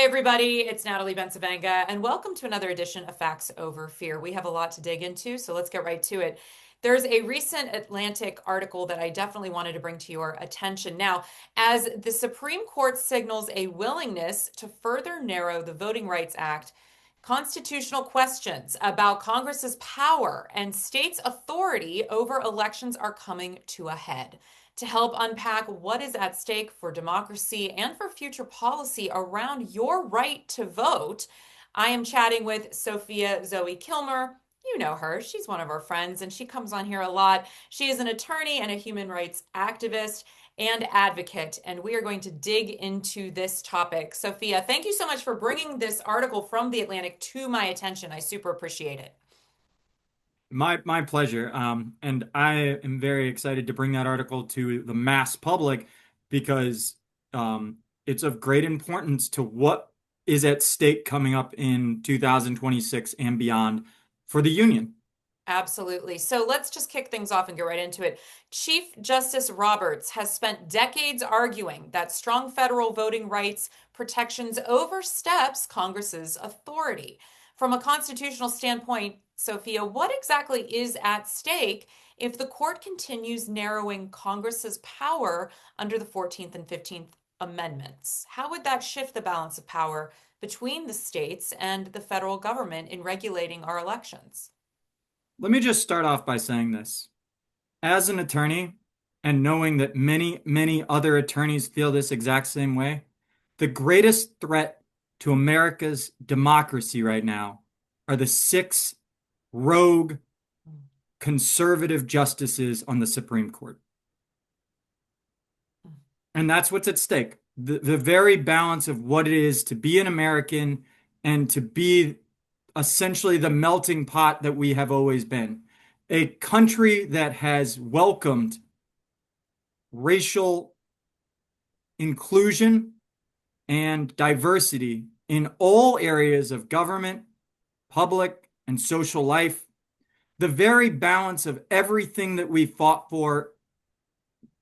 everybody, it's Natalie Bencivenga, and welcome to another edition of Facts Over Fear. We have a lot to dig into, so let's get right to it. There's a recent Atlantic article that I definitely wanted to bring to your attention. Now, as the Supreme Court signals a willingness to further narrow the Voting Rights Act, constitutional questions about Congress's power and states' authority over elections are coming to a head. To help unpack what is at stake for democracy and for future policy around your right to vote, I am chatting with Sophia Zoe Kilmer. You know her. She's one of our friends, and she comes on here a lot. She is an attorney and a human rights activist and advocate, and we are going to dig into this topic. Sophia, thank you so much for bringing this article from The Atlantic to my attention. I super appreciate it. My pleasure. And I am very excited to bring that article to the mass public because it's of great importance to what is at stake coming up in 2026 and beyond for the Union. Absolutely. So let's just kick things off and get right into it. Chief Justice Roberts has spent decades arguing that strong federal voting rights protections oversteps Congress's authority. From a constitutional standpoint, Sophia, what exactly is at stake if the court continues narrowing Congress's power under the 14th and 15th Amendments? How would that shift the balance of power between the states and the federal government in regulating our elections? Let me just start off by saying this. As an attorney, and knowing that many other attorneys feel this exact same way, the greatest threat to America's democracy right now are the six rogue conservative justices on the Supreme Court. And that's what's at stake. The very balance of what it is to be an American and to be essentially the melting pot that we have always been. A country that has welcomed racial inclusion and diversity in all areas of government, public, and social life. The very balance of everything that we fought for,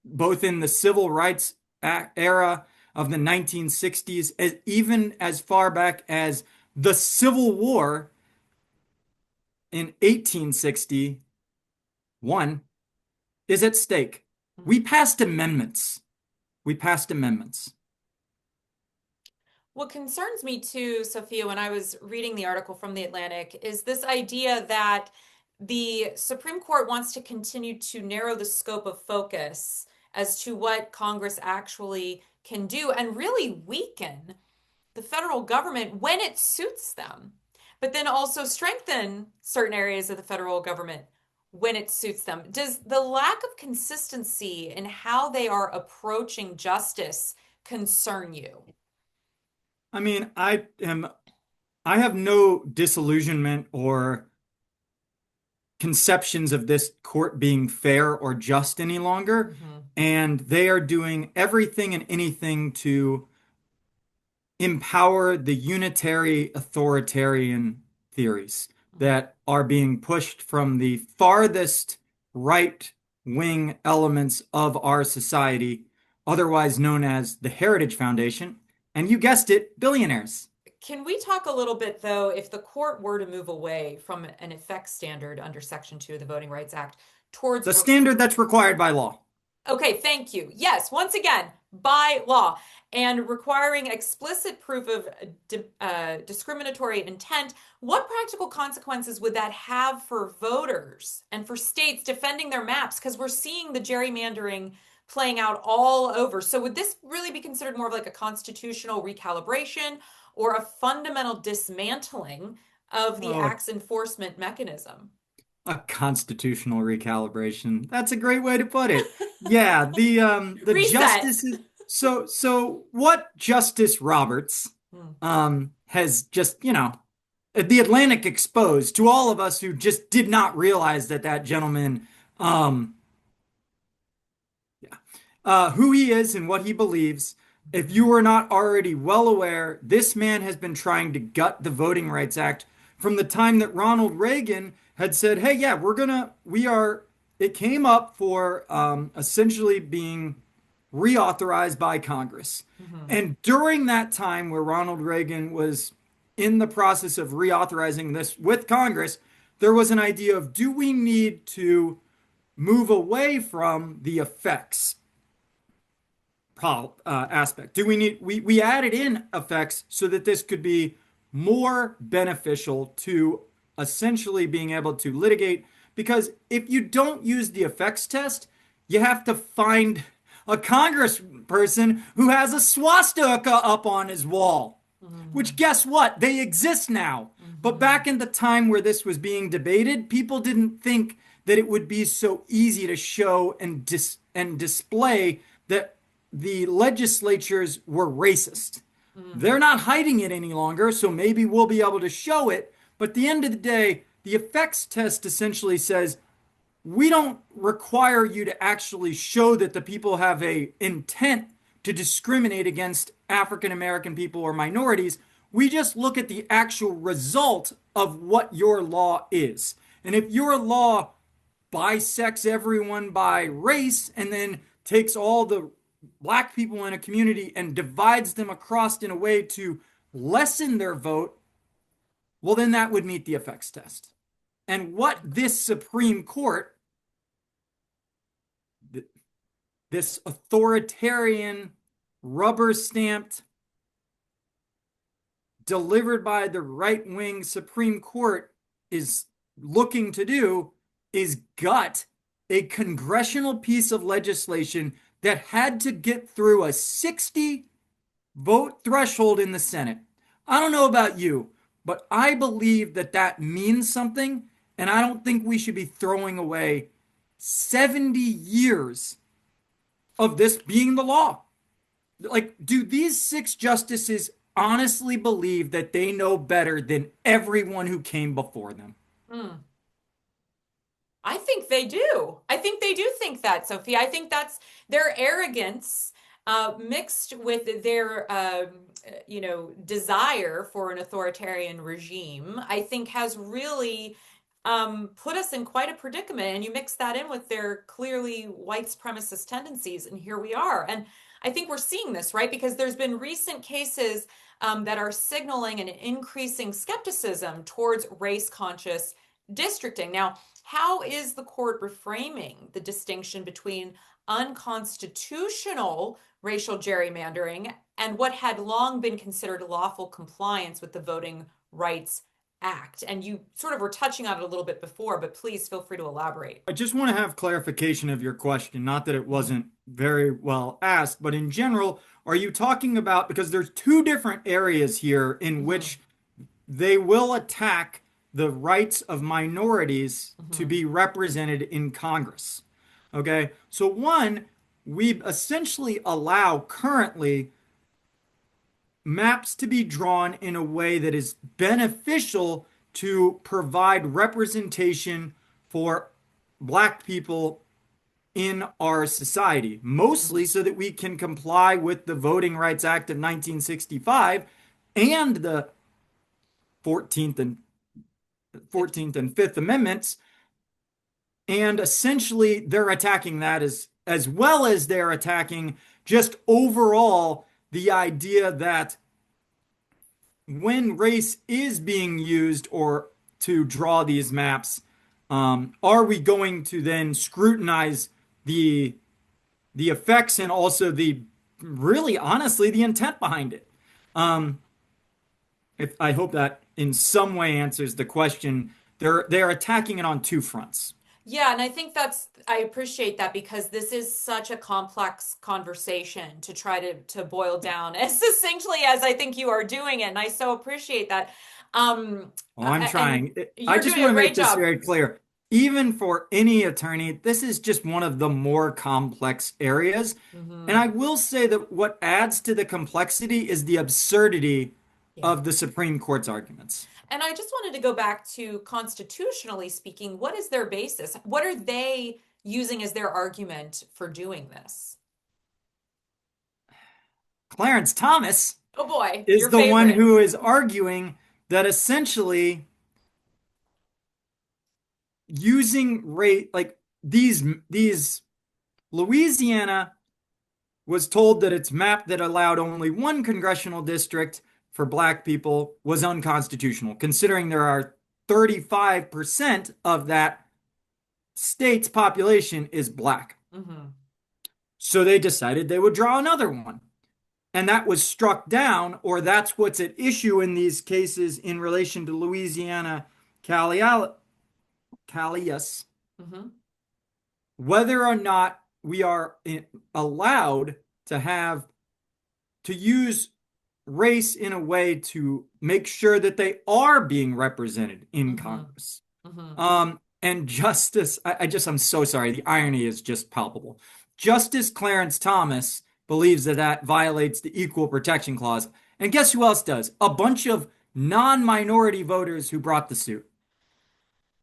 both in the Civil Rights era of the 1960s, even as far back as the Civil War in 1861, is at stake. We passed amendments. What concerns me too, Sophia, when I was reading the article from The Atlantic, is this idea that the Supreme Court wants to continue to narrow the scope of focus as to what Congress actually can do and really weaken the federal government when it suits them, but then also strengthen certain areas of the federal government when it suits them. Does the lack of consistency in how they are approaching justice concern you? I mean, I have no disillusionment or conceptions of this court being fair or just any longer. And they are doing everything and anything to empower the unitary authoritarian theories that are being pushed from the farthest right wing elements of our society, otherwise known as the Heritage Foundation. And you guessed it, billionaires. Can we talk a little bit, though, if the court were to move away from an effect standard under Section 2 of the Voting Rights Act towards the standard that's required by law? Okay, thank you. Yes, once again, by law, and requiring explicit proof of discriminatory intent, what practical consequences would that have for voters and for states defending their maps? Because we're seeing the gerrymandering playing out all over. So would this really be considered more of like a constitutional recalibration or a fundamental dismantling of the act's enforcement mechanism? A constitutional recalibration. That's a great way to put it. Yeah, the justices. So what Justice Roberts has just, the Atlantic exposed to all of us who just did not realize that gentleman, who he is and what he believes. If you were not already well aware, this man has been trying to gut the Voting Rights Act from the time that Ronald Reagan had said, hey, yeah, it came up for essentially being reauthorized by Congress. Hmm. And during that time where Ronald Reagan was in the process of reauthorizing this with Congress, there was an idea of, do we need to move away from the effects aspect? Do we need, we added in effects so that this could be more beneficial to essentially being able to litigate? Because if you don't use the effects test, you have to find a congressperson who has a swastika up on his wall, which, Hmm. guess what? They exist now. But Hmm. back in the time where this was being debated, people didn't think that it would be so easy to show and display that the legislatures were racist. Hmm. They're not hiding it any longer, so maybe we'll be able to show it. But at the end of the day, the effects test essentially says we don't require you to actually show that the people have a intent to discriminate against African American people or minorities. We just look at the actual result of what your law is. And if your law bisects everyone by race and then takes all the black people in a community and divides them across in a way to lessen their vote, well, then that would meet the effects test. And what this Supreme Court, this authoritarian, rubber stamped, delivered by the right wing Supreme Court is looking to do is gut a congressional piece of legislation that had to get through a 60 vote threshold in the Senate. I don't know about you, but I believe that that means something, and I don't think we should be throwing away 70 years of this being the law. Like, do these six justices honestly believe that they know better than everyone who came before them? Hmm. I think they do. I think they do think that, Sophie. I think that's their arrogance mixed with their, desire for an authoritarian regime. I think has really put us in quite a predicament. And you mix that in with their clearly white supremacist tendencies, and here we are. And I think we're seeing this, right? Because there's been recent cases that are signaling an increasing skepticism towards race conscious districting. Now, how is the court reframing the distinction between unconstitutional racial gerrymandering and what had long been considered lawful compliance with the Voting Rights Act? And you sort of were touching on it a little bit before, but please feel free to elaborate. I just want to have clarification of your question. Not that it Mhm. wasn't very well asked, but in general, are you talking about, because there's two different areas here in Mhm. which they will attack the rights of minorities to Mhm. be represented in Congress. Okay, so one, we essentially allow currently maps to be drawn in a way that is beneficial to provide representation for Black people in our society, mostly Mhm. so that we can comply with the Voting Rights Act of 1965 and the 14th and 15. 14th and 5th Amendments. And essentially, they're attacking that as well as they're attacking just overall the idea that when race is being used or to draw these maps, are we going to then scrutinize the the effects and also the really honestly the intent behind it? Um, if I hope that in some way answers the question. They're attacking it on two fronts. Yeah, and I think I appreciate that because this is such a complex conversation to try to boil down as succinctly as I think you are doing it. And I so appreciate that. Well, I'm And trying. I you're just doing want a to great make this job. very clear. Even for any attorney, this is just one of the more complex areas. And Hmm. I will say that what adds to the complexity is the absurdity Yeah. of the Supreme Court's arguments. And I just wanted to go back to constitutionally speaking, what is their basis? What are they using as their argument for doing this? Clarence Thomas Oh boy, is your the one favorite. who is arguing that essentially using rate like these Louisiana was told that its map that allowed only one congressional district for black people was unconstitutional, considering there are 35% of that state's population is black. Hmm. So they decided they would draw another one. And that was struck down, or that's what's at issue in these cases in relation to Louisiana Callias, Hmm. whether or not we are allowed to have to use race in a way to make sure that they are being represented in Hmm. Congress. Hmm. And Justice, I'm so sorry. The irony is just palpable. Justice Clarence Thomas believes that that violates the Equal Protection Clause. And guess who else does? A bunch of non-minority voters who brought the suit.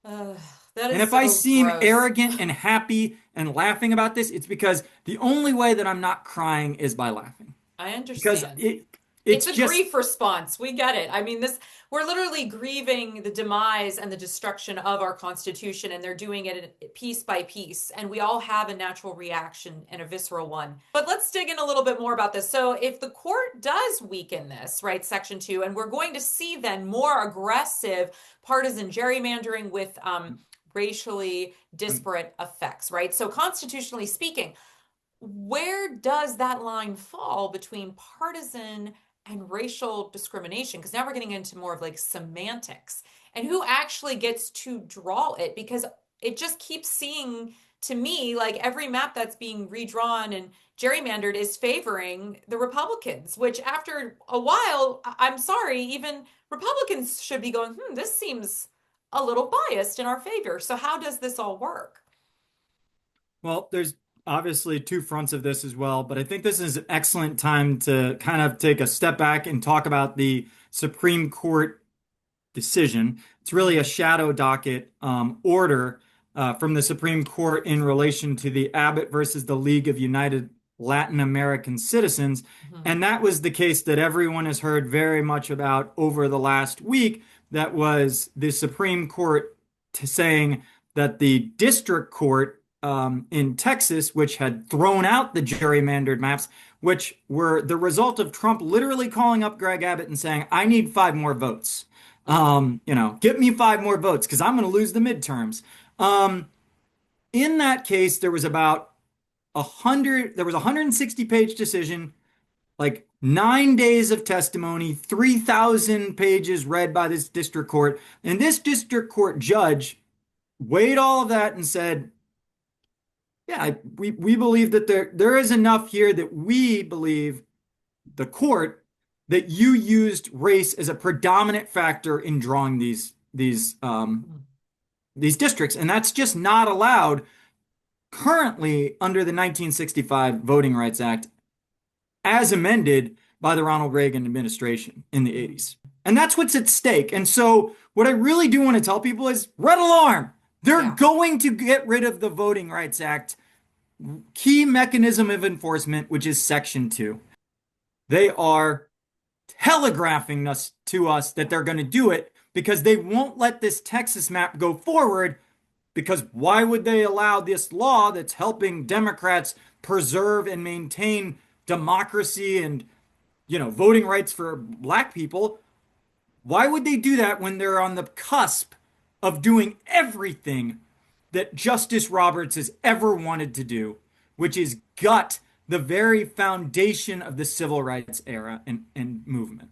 Uh, that And is if I so seem gross. arrogant and happy and laughing about this, it's because the only way that I'm not crying is by laughing. I Because understand. It's it's a just grief response. We get it. I mean, this we're literally grieving the demise and the destruction of our Constitution, and they're doing it piece by piece. And we all have a natural reaction and a visceral one. But let's dig in a little bit more about this. So, if the court does weaken this, right, Section 2, and we're going to see then more aggressive partisan gerrymandering with racially disparate effects, right? So, constitutionally speaking, where does that line fall between partisan and racial discrimination? Because now we're getting into more of like semantics and who actually gets to draw it, because it just keeps seeing to me like every map that's being redrawn and gerrymandered is favoring the Republicans, which after a while, I'm sorry, even Republicans should be going, this seems a little biased in our favor. So, how does this all work? well, there's obviously two fronts of this as well, but I think this is an excellent time to kind of take a step back and talk about the Supreme Court decision. It's really a Mm-hmm. shadow docket order from the Supreme Court in relation to the Abbott versus the League of United Latin American Citizens. Mm-hmm. And that was the case that everyone has heard very much about over the last week. That was the Supreme Court saying that the district court in Texas, which had thrown out the gerrymandered maps, which were the result of Trump literally calling up Greg Abbott and saying, I need 5 more votes. Mm-hmm. Get me 5 more votes because I'm going to lose the midterms. In that case, there was about 100, there was a 160-page decision, like 9 days of testimony, 3,000 pages read by this district court. And this district court judge weighed all of that and said, yeah, we believe that there is enough here that we believe the court that you used race as a predominant factor in drawing these districts, and that's just not allowed currently under the 1965 Voting Rights Act, as amended by the Ronald Reagan administration in the Mm-hmm. 80s. And that's what's at stake. And so, what I really do want to tell people is red alarm. They're Yeah. going to get rid of the Voting Rights Act key mechanism of enforcement, which is Section 2. They are telegraphing us to us that they're going to do it because they won't let this Texas map go forward. Because why would they allow this law that's helping Democrats preserve and maintain democracy and voting rights for black people? Why would they do that when they're on the cusp of doing everything that Justice Roberts has ever wanted to do, which is gut the very foundation of the civil rights era and movement?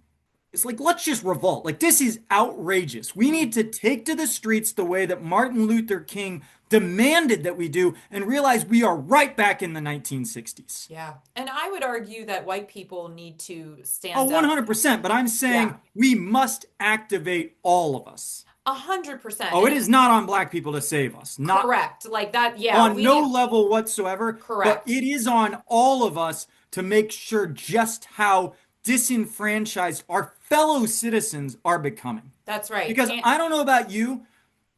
It's like, let's just revolt. Like, this is outrageous. We Mm. need to take to the streets the way that Martin Luther King demanded that we do and realize we are right back in the 1960s. Yeah. And I would argue that white people need to Oh, stand up. 100%. But I'm Yeah. saying we must activate all of us. 100%. Oh, And it is not on black people to save us. Not correct. Like that. Yeah. on We no need, level whatsoever, but correct. it is on all of us to make sure just how disenfranchised our fellow citizens are becoming. That's right. Because And I don't know about you,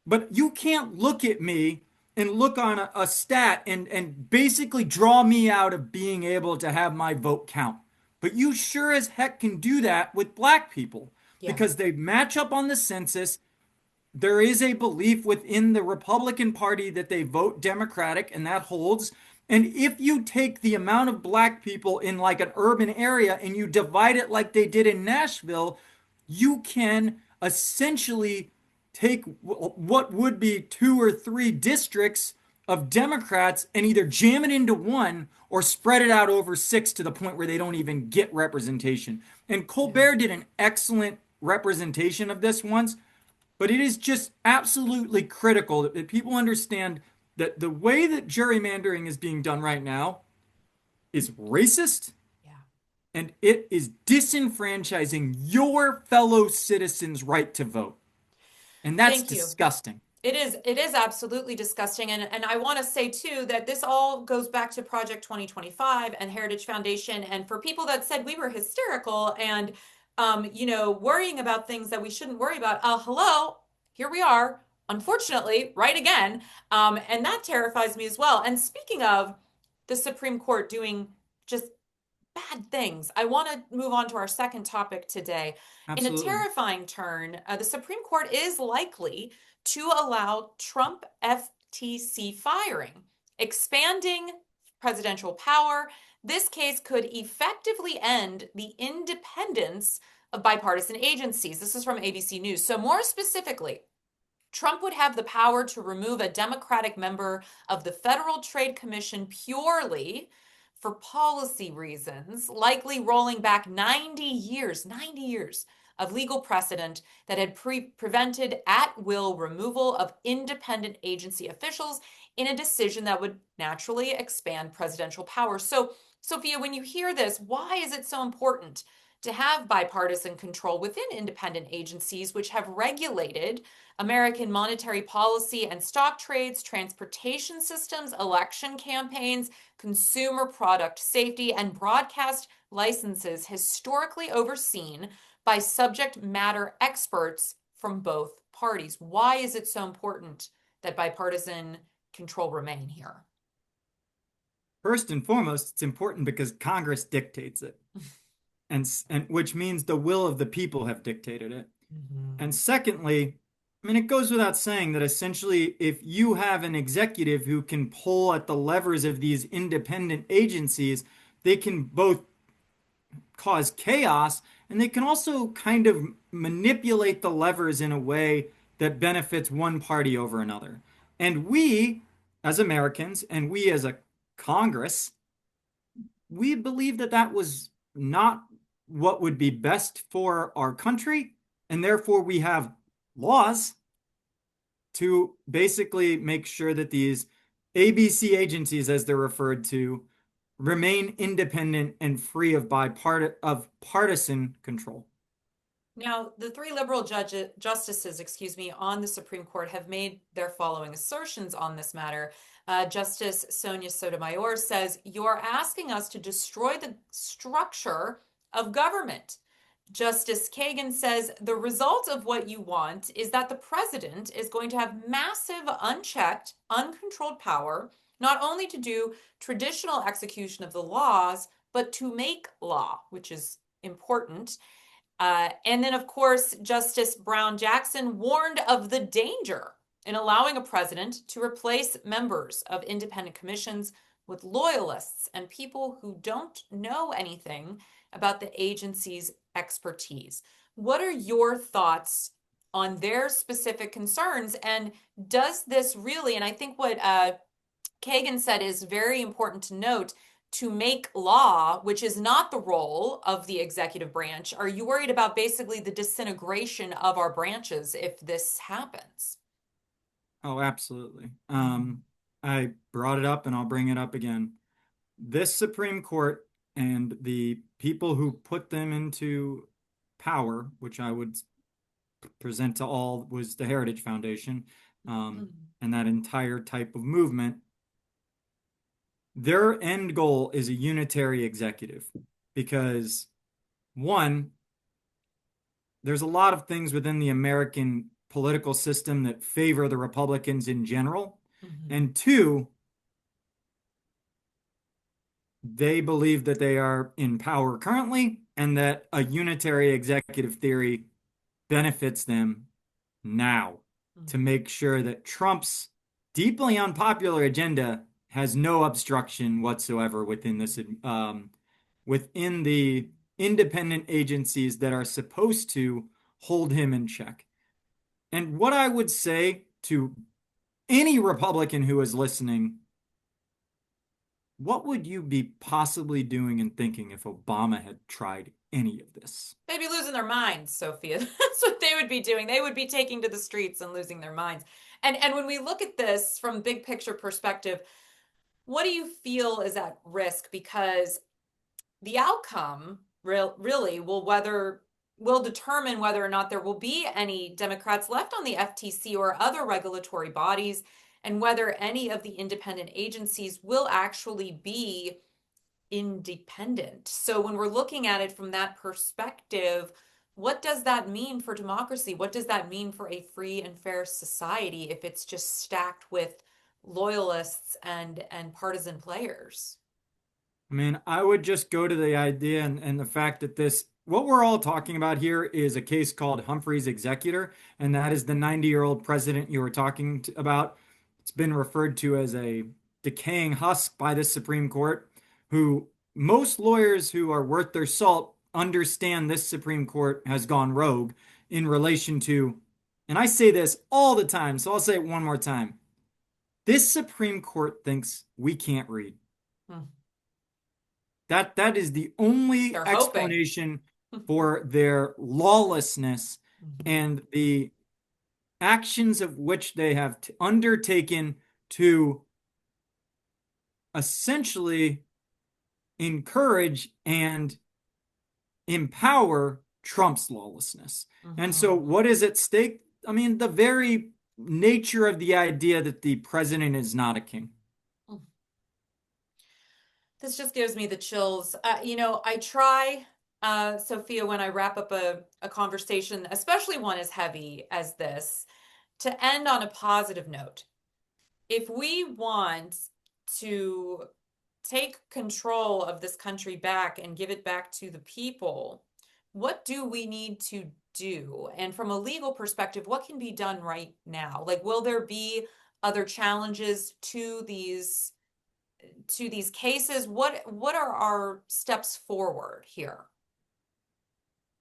but you can't look at me and look on a stat and basically draw me out of being able to have my vote count. But you sure as heck can do that with black people yeah. because they match up on the census. There is a belief within the Republican Party that they vote Democratic, and that holds. And if you take the amount of black people in like an urban area and you divide it like they did in Nashville, you can essentially take what would be two or three districts of Democrats and either jam it into one or spread it out over six to the point where they don't even get representation. And Yeah. Colbert did an excellent representation of this once, but it is just absolutely critical that people understand that the way that gerrymandering is being done right now is racist Yeah. and it is disenfranchising your fellow citizens' right to vote. And that's Thank you. disgusting. It is absolutely disgusting. And I want to say too that this all goes back to Project 2025 and Heritage Foundation. And for people that said we were hysterical and worrying about things that we shouldn't worry about, hello, here we are, unfortunately, right again. And that terrifies me as well. And speaking of the Supreme Court doing just bad things. I want to move on to our second topic today. In a Absolutely. terrifying turn, the Supreme Court is likely to allow Trump FTC firing, expanding presidential power. This case could effectively end the independence of bipartisan agencies. This is from ABC News. So, more specifically, Trump would have the power to remove a Democratic member of the Federal Trade Commission purely for policy reasons, likely rolling back 90 years of legal precedent that had prevented at will removal of independent agency officials in a decision that would naturally expand presidential power. So, Sophia, when you hear this, why is it so important to have bipartisan control within independent agencies which have regulated American monetary policy and stock trades, transportation systems, election campaigns, consumer product safety, and broadcast licenses historically overseen by subject matter experts from both parties? Why is it so important that bipartisan control remain here? First and foremost, it's important because Congress dictates it, and which means the will of the people have dictated it. And Mhm. secondly, I mean, it goes without saying that essentially, if you have an executive who can pull at the levers of these independent agencies, they can both cause chaos and they can also kind of manipulate the levers in a way that benefits one party over another. And we, as Americans, and we as a Congress, we believe that that was not what would be best for our country. And therefore, we have laws to basically make sure that these ABC agencies, as they're referred to, remain independent and free of partisan control. Now, the three liberal justices, on the Supreme Court have made their following assertions on this matter. Justice Sonia Sotomayor says, "You're asking us to destroy the structure of government." Justice Kagan says, "The result of what you want is that the president is going to have massive, unchecked, uncontrolled power, not only to do traditional execution of the laws, but to make law," which is important. And then, of course, Justice Brown Jackson warned of the danger in allowing a president to replace members of independent commissions with loyalists and people who don't know anything about the agency's expertise. What are your thoughts on their specific concerns? And does this really, and I think what Kagan said is very important to note, to make law, which is not the role of the executive branch, are you worried about basically the disintegration of our branches if this happens? Oh, absolutely. I brought it up and I'll bring it up again. This Supreme Court and the people who put them into power, which I would present to all, was the Heritage Foundation, and that entire type of movement. Their end goal is a unitary executive because, one, there's a lot of things within the American political system that favor the Republicans in general. Mhm. And two, they believe that they are in power currently and that a unitary executive theory benefits them now to Mhm. make sure that Trump's deeply unpopular agenda has no obstruction whatsoever within this within the independent agencies that are supposed to hold him in check. And what I would say to any Republican who is listening, what would you be possibly doing and thinking if Obama had tried any of this? They'd be losing their minds, Sophia. That's what they would be doing. They would be taking to the streets and losing their minds. And when we look at this from big picture perspective, what do you feel is at risk? Because the outcome really will determine whether or not there will be any Democrats left on the FTC or other regulatory bodies, and whether any of the independent agencies will actually be independent. So when we're looking at it from that perspective, what does that mean for democracy? What does that mean for a free and fair society if it's just stacked with loyalists and partisan players? I mean, I would just go to the idea and the fact that what we're all talking about here is a case called Humphrey's Executor, and that is the 90-year-old president you were talking about. It's been referred to as a decaying husk by the Supreme Court, who most lawyers who are worth their salt understand this Supreme Court has gone rogue in relation to, and I say this all the time, so I'll say it one more time. This Supreme Court thinks we can't read. Hmm. That is the only They're hoping. explanation for their lawlessness and the actions of which they have undertaken to essentially encourage and empower Trump's lawlessness. And so, Mhm. what is at stake? I mean, the very nature of the idea that the president is not a king. This just gives me the chills. I try, Sophia, when I wrap up a conversation, especially one as heavy as this, to end on a positive note. If we want to take control of this country back and give it back to the people, what do we need to do? And from a legal perspective, what can be done right now? Like, will there be other challenges to these cases? What are our steps forward here?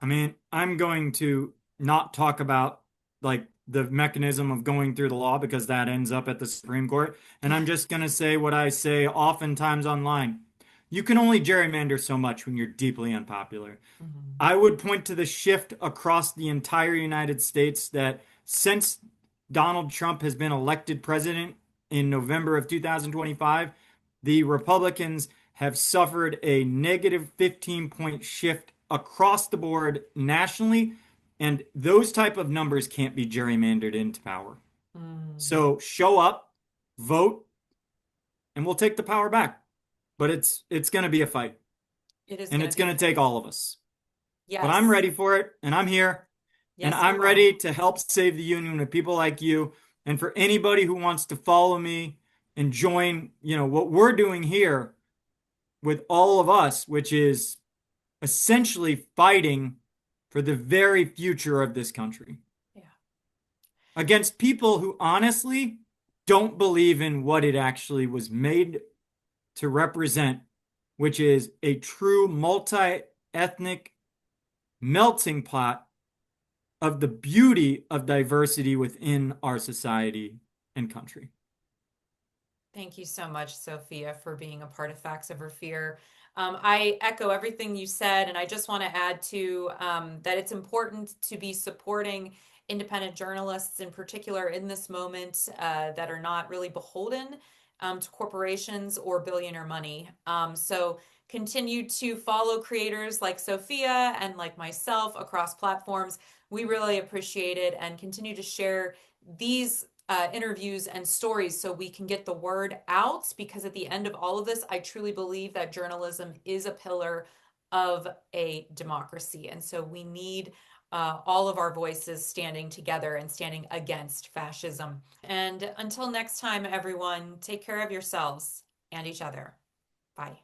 I mean, I'm going to not talk about like the mechanism of going through the law because that ends up at the Supreme Court. And I'm just going to say what I say oftentimes online. You can only gerrymander so much when you're deeply unpopular. Mhm. I would point to the shift across the entire United States that since Donald Trump has been elected president in November of 2025, the Republicans have suffered a negative 15-point shift across the board nationally, and those type of numbers can't be gerrymandered into power. Mm. So show up, vote, and we'll take the power back. But it's going to be a fight, It is and going to it's be a going to take fight. all of us. But I'm Yes. ready for it, and I'm here, and Yes, you I'm are. ready to help save the union with people like you. And for anybody who wants to follow me and join, what we're doing here with all of us, which is essentially fighting for the very future of this country Yeah. against people who honestly don't believe in what it actually was made to represent, which is a true multi-ethnic melting pot of the beauty of diversity within our society and country. Thank you so much, Sophia, for being a part of Facts Over Fear. I echo everything you said, and I just want to add to that it's important to be supporting independent journalists, in particular in this moment, that are not really beholden to corporations or billionaire money. So continue to follow creators like Sophia and like myself across platforms. We really appreciate it, and continue to share these interviews and stories so we can get the word out, because at the end of all of this, I truly believe that journalism is a pillar of a democracy. And so we need all of our voices standing together and standing against fascism. And until next time, everyone, take care of yourselves and each other. Bye.